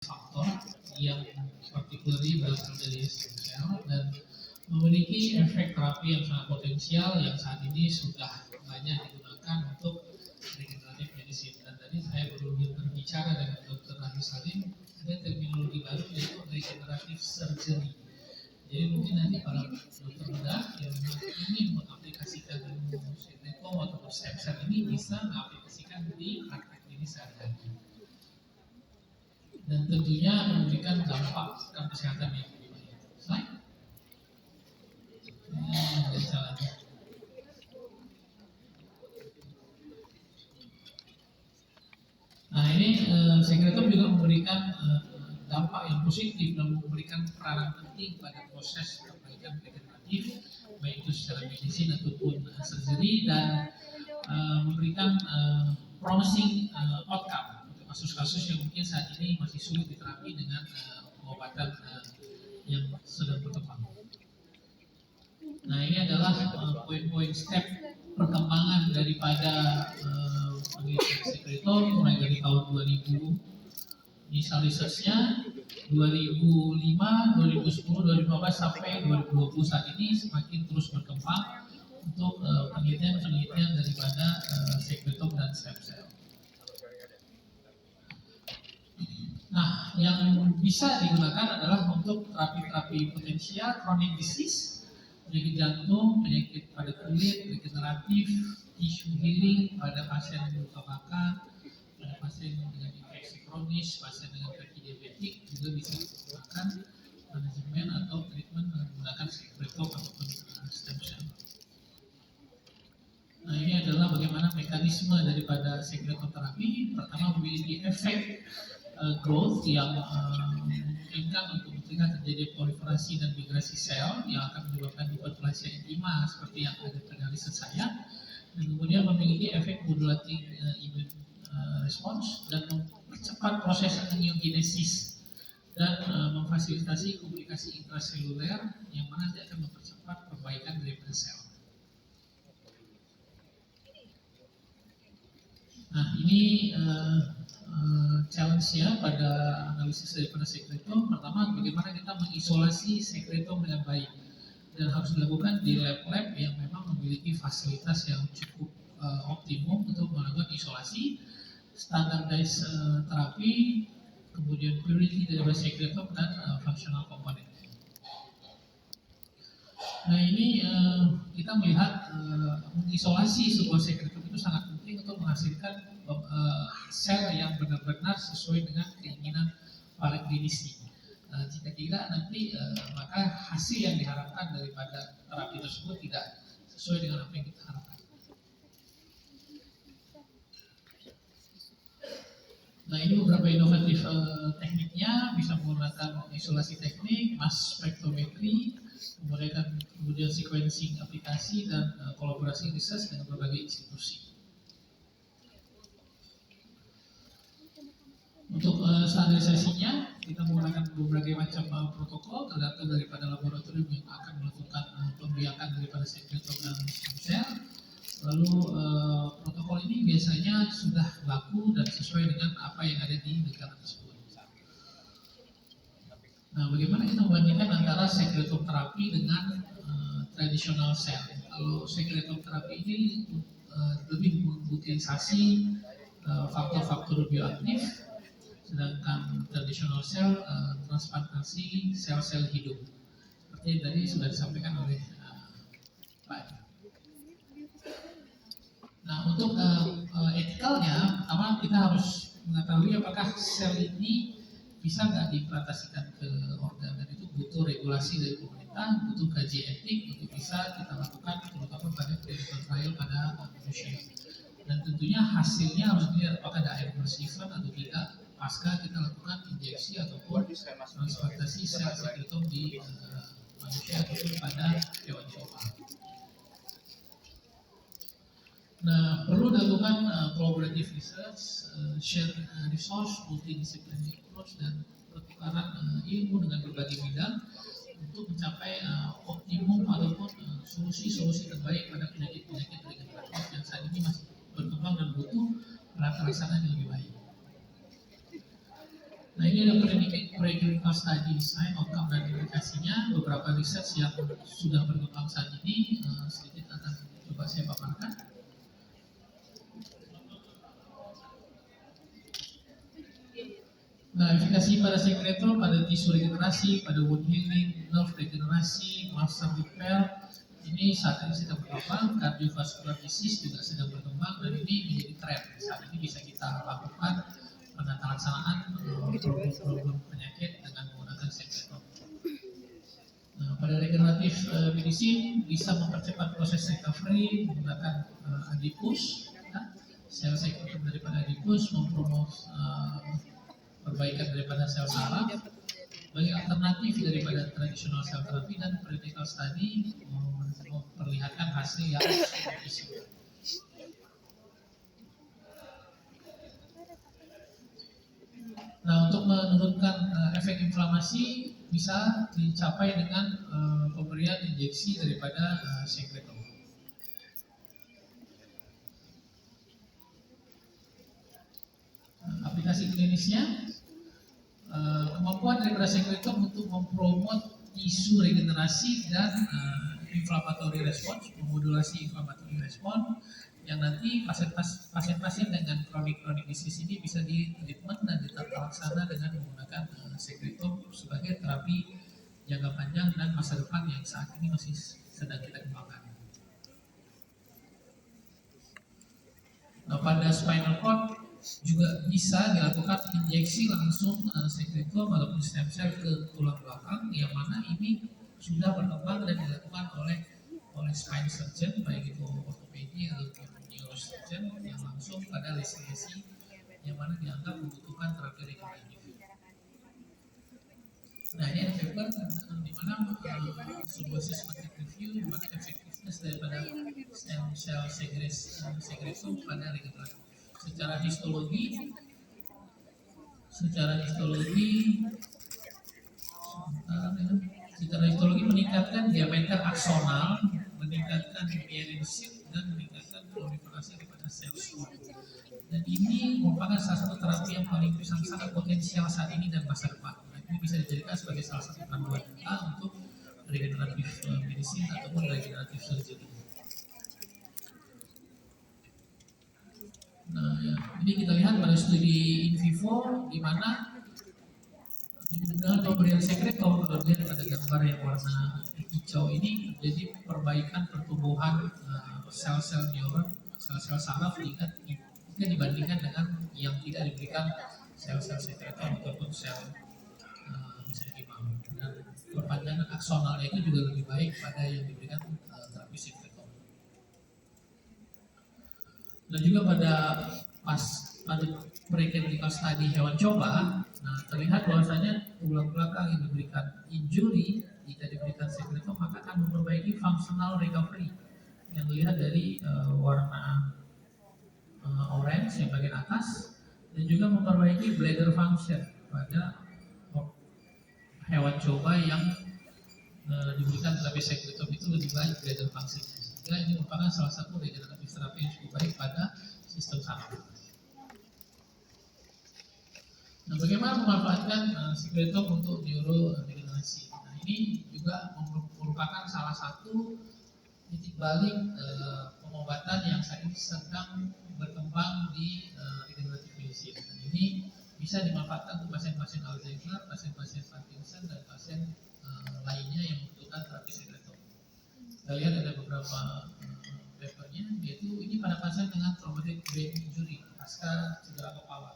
faktor yang particularly berasal dari stem cell dan memiliki efek terapi yang sangat potensial yang saat ini sudah banyak digunakan untuk regeneratif medicine. Dan tadi saya baru berbicara dengan Dr. Rahim Salim, ada terminologi baru yaitu regeneratif surgery. Jadi mungkin nanti para dokter bedah yang ingin mengaplikasikan ilmu Sintekom atau stem cell ini bisa mengaplikasikan di praktek klinis sehari-hari. Dan tentunya memberikan dampak kesehatan yang lebih baik. Slide. Nah ini Sekretom juga memberikan dampak yang positif dan memberikan peranan penting pada proses perbaikan regeneratif baik itu secara medicine ataupun surgery dan memberikan promising outcome untuk kasus-kasus yang mungkin saat ini masih sulit diterapi dengan pengobatan yang sedang berkembang. Nah ini adalah poin-poin step perkembangan daripada penelitian Sekretom mulai dari tahun 2000. Inisial research-nya 2005, 2010, 2015 sampai 2020 saat ini semakin terus berkembang untuk penelitian-penelitian daripada Sekretom dan stem cell. Nah, yang bisa digunakan adalah untuk terapi-terapi potensial chronic disease, penyakit jantung, penyakit pada kulit, regeneratif, tissue healing pada pasien luka bakar, pada pasien dengan infeksi kronis, pasien dengan kaki diabetik juga bisa digunakan manajemen atau treatment menggunakan Sekretom ataupun stem cell. Nah ini adalah bagaimana mekanisme daripada Sekretom terapi. Pertama memiliki efek growth yang memungkinkan untuk mencegah terjadi proliferasi dan migrasi sel yang akan menyebabkan hiperplasia intima seperti yang ada pada riset saya, dan kemudian memiliki efek modulating immune response dan mempercepat proses angiogenesis dan memfasilitasi komunikasi intraseluler yang mana nanti akan mempercepat perbaikan daripada sel. Nah ini challenge-nya pada analisis daripada Sekretom. Pertama, bagaimana kita mengisolasi Sekretom dengan baik, dan harus dilakukan di lab-lab yang memang memiliki fasilitas yang cukup optimum untuk melakukan isolasi, standardized terapi, kemudian purity daripada Sekretom dan functional component. Nah ini kita melihat mengisolasi sebuah Sekretom itu sangat penting untuk menghasilkan sel yang benar-benar sesuai dengan keinginan para klinisi. Jika tidak nanti maka hasil yang diharapkan daripada terapi tersebut tidak sesuai dengan apa yang kita harapkan. Nah ini beberapa inovatif tekniknya, bisa menggunakan isolasi teknik, mass spectrometry, kemudian sequencing aplikasi dan kolaborasi riset dengan berbagai institusi. Untuk standarisasinya kita menggunakan berbagai macam protokol tergantung daripada laboratorium yang akan melakukan pembiakan daripada Sekretom dan stem cell. Lalu protokol ini biasanya sudah laku dan sesuai dengan apa yang ada di negara tersebut. Nah, bagaimana kita membandingkan antara Sekretom terapi dengan traditional cell? Kalau Sekretom terapi ini lebih mengutilisasi faktor-faktor bioaktif, sedangkan traditional cell transplantasi sel-sel hidup. Seperti yang tadi sudah disampaikan oleh Pak. Nah, untuk etikalnya, pertama kita harus mengetahui apakah sel ini bisa nggak diimplantasikan ke organ, dan itu butuh regulasi dari pemerintah, butuh kaji etik untuk bisa kita lakukan, terutama pada clinical trial pada manusia. Dan tentunya hasilnya harus dilihat apakah ada irreversible atau tidak pasca kita lakukan injeksi ataupun transplantasi sel Sekretom di manusia ataupun pada hewan coba. Nah, perlu dilakukan collaborative research, share resource, multidisciplinary approach, dan pertukaran ilmu dengan berbagai bidang untuk mencapai optimum ataupun solusi-solusi terbaik pada penyakit-penyakit regeneratif yang saat ini masih berkembang dan butuh pelaksanaan yang lebih baik. Nah ini ini ada preclinical study design, outcome dan implikasinya, beberapa riset yang sudah berkembang saat ini, sedikit akan coba saya paparkan. Nah, efikasi pada sekretor, pada tisu regenerasi, pada wound healing, nerve regenerasi, muscle repair, ini saat ini sedang berkembang. Cardiovascular disease juga sedang berkembang dan ini menjadi tren. Saat ini bisa kita lakukan penata laksanaan problem penyakit dengan menggunakan sekretor. Nah, pada regeneratif medicine bisa mempercepat proses recovery menggunakan adipus, ya. Sel sekretor daripada adipus mempromot perbaikan daripada sel saraf. Bagi alternatif daripada tradisional sel terapi dan clinical study memperlihatkan hasil yang signifikan. Nah, untuk menurunkan efek inflamasi bisa dicapai dengan pemberian injeksi daripada sekretor. Aplikasi klinisnya, kemampuan daripada sekretor untuk mempromot tisu regenerasi dan inflammatory response, memodulasi inflammatory response, yang nanti pasien-pasien dengan kronik disease ini bisa di treatment dan ditata dengan menggunakan sekretor sebagai terapi jangka panjang dan masa depan yang saat ini masih sedang kita kembangkan. Nah, pada spinal cord juga bisa dilakukan injeksi langsung sekretor ataupun stem cell ke tulang belakang, yang mana ini sudah berkembang dan dilakukan oleh spine surgeon, baik itu ortopedi atau neurosurgeon, yang langsung pada lesi-lesi yang mana dianggap membutuhkan terapi regeneratif. Nah, ini ada paper di mana sebuah systematic review di mana efektivitas daripada stem cell sekretor pada regeneratif. Secara histologi meningkatkan diameter aksonal, meningkatkan myelin sheath dan meningkatkan proliferasi daripada sel spore. Dan ini merupakan salah satu terapi yang paling sangat potensial saat ini dan masa depan. Nah, ini bisa dijadikan sebagai salah satu panduan kita untuk regeneratif medicine ataupun regeneratif surgery. Nah, ya. Ini kita lihat pada studi in vivo di mana dengan pemberian sekretor, kalau lihat pada gambar yang warna hijau ini, jadi perbaikan pertumbuhan sel-sel neuron, sel-sel saraf jika dibandingkan dengan yang tidak diberikan sel-sel sekretor ataupun sel mesenchymal. Dan perpanjangan aksonalnya itu juga lebih baik pada yang diberikan terapi sekretor. Dan juga pada preclinical study hewan coba, nah terlihat bahwasanya tulang belakang yang diberikan injury jika diberikan sekretor maka akan memperbaiki functional recovery yang dilihat dari warna orange yang bagian atas, dan juga memperbaiki bladder function pada hewan coba yang diberikan terapi sekretor itu lebih baik bladder function. Sehingga ini merupakan salah satu regeneratif terapi yang cukup baik pada sistem saraf. Nah, bagaimana memanfaatkan sekretor untuk neuroregenerasi? Nah, ini juga merupakan salah satu titik balik pengobatan yang saat ini sedang berkembang di regeneratif medicine. Dan ini bisa dimanfaatkan untuk pasien-pasien Alzheimer, pasien-pasien Parkinson, dan pasien lainnya yang membutuhkan terapi sekretor. Kita lihat ada beberapa papernya, yaitu ini pada pasien dengan traumatic brain injury pasca cedera kepala.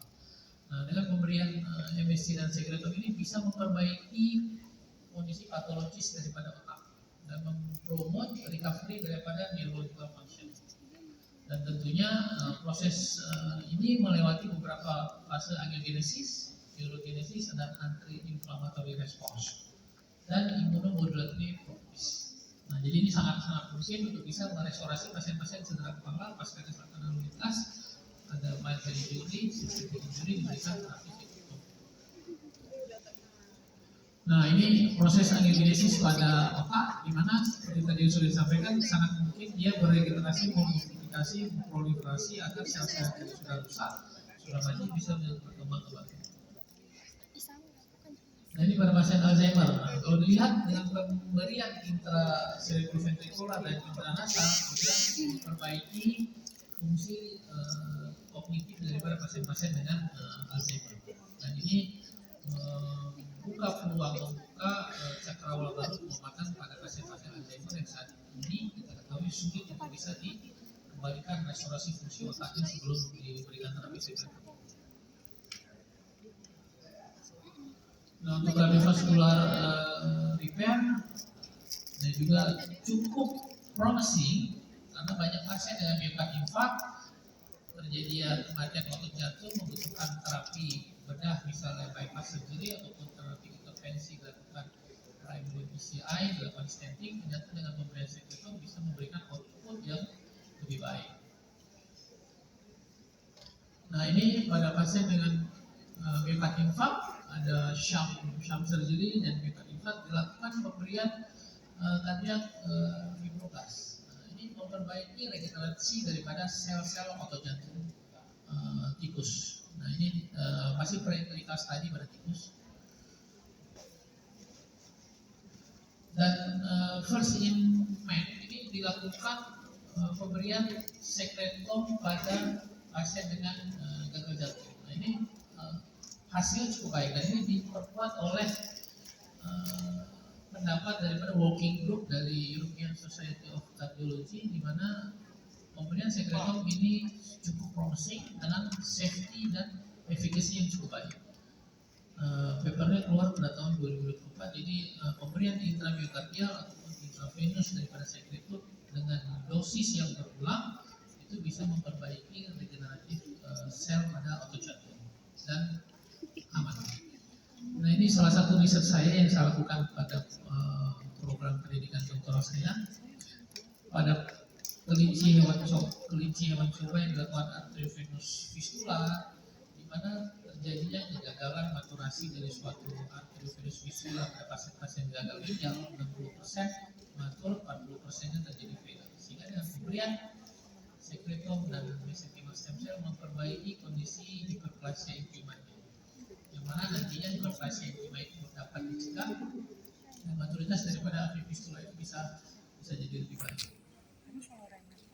Nah, dengan pemberian MSC dan sekretor ini bisa memperbaiki kondisi patologis daripada otak dan mempromot recovery daripada neurological function. Dan tentunya proses ini melewati beberapa fase angiogenesis, neurogenesis, dan anti-inflammatory response dan immunomodulatory properties. Nah, jadi ini sangat penting untuk bisa merestorasi pasien-pasien cedera kepala pasca kecelakaan lalu lintas, ada mild injury, systemic injury, diberikan terapi sekretor. Nah, ini proses angiogenesis pada otak, di mana seperti tadi sudah disampaikan, sangat mungkin dia beregenerasi, memultiplikasi, proliferasi agar sel-sel yang sudah rusak, sudah mati bisa berkembang kembali. Nah ini pada pasien Alzheimer. Nah, kalau dilihat dengan pemberian intracerebroventricular dan intranasal, juga memperbaiki fungsi kognitif daripada pasien-pasien dengan Alzheimer. Dan ini membuka peluang, membuka cakrawala baru pengobatan pada pasien-pasien Alzheimer yang saat ini kita ketahui sulit untuk bisa dikembalikan restorasi fungsi otaknya sebelum diberikan terapi psikotropi. Nah, untuk cardiovascular repair dan juga cukup promising karena banyak pasien dengan myocardial infark terjadi kematian otot jantung membutuhkan terapi bedah misalnya bypass surgery ataupun terapi intervensi dilakukan primary PCI dilakukan stenting, ternyata dengan pemberian sekretom bisa memberikan output yang lebih baik. Nah ini pada pasien dengan myocardial infark ada sham surgery dan myocardial infark dilakukan pemberian cardiac fibroblast. Nah, ini memperbaiki regenerasi daripada sel-sel otot jantung tikus. Nah ini masih preclinical study pada tikus. Dan first in man ini dilakukan pemberian sekretom pada pasien dengan gagal jantung. Nah ini hasil cukup baik dan ini diperkuat oleh pendapat daripada working group dari European Society of Cardiology di mana pemberian sekretom ini cukup promising dengan safety dan efficacy yang cukup baik. Papernya keluar pada tahun 2024, jadi pemberian intramyokardial ataupun intravenous daripada sekretom dengan dosis yang berulang itu bisa memperbaiki regeneratif sel pada otot jantung dan aman. Nah ini salah satu riset saya yang saya lakukan pada program pendidikan doktoral saya pada kelinci hewan coba yang dilakukan arteriovenous fistula di mana terjadinya kegagalan maturasi dari suatu arteriovenous fistula pada pasien-pasien gagal ginjal 60% matur, 40%-nya terjadi failure. Sehingga dengan pemberian sekretom dan mesenchymal stem cell memperbaiki kondisi hiperplasia intima-nya, yang mana nantinya hiperplasia intima itu dapat dicegah dan maturitas daripada arteria fistula itu bisa jadi lebih baik.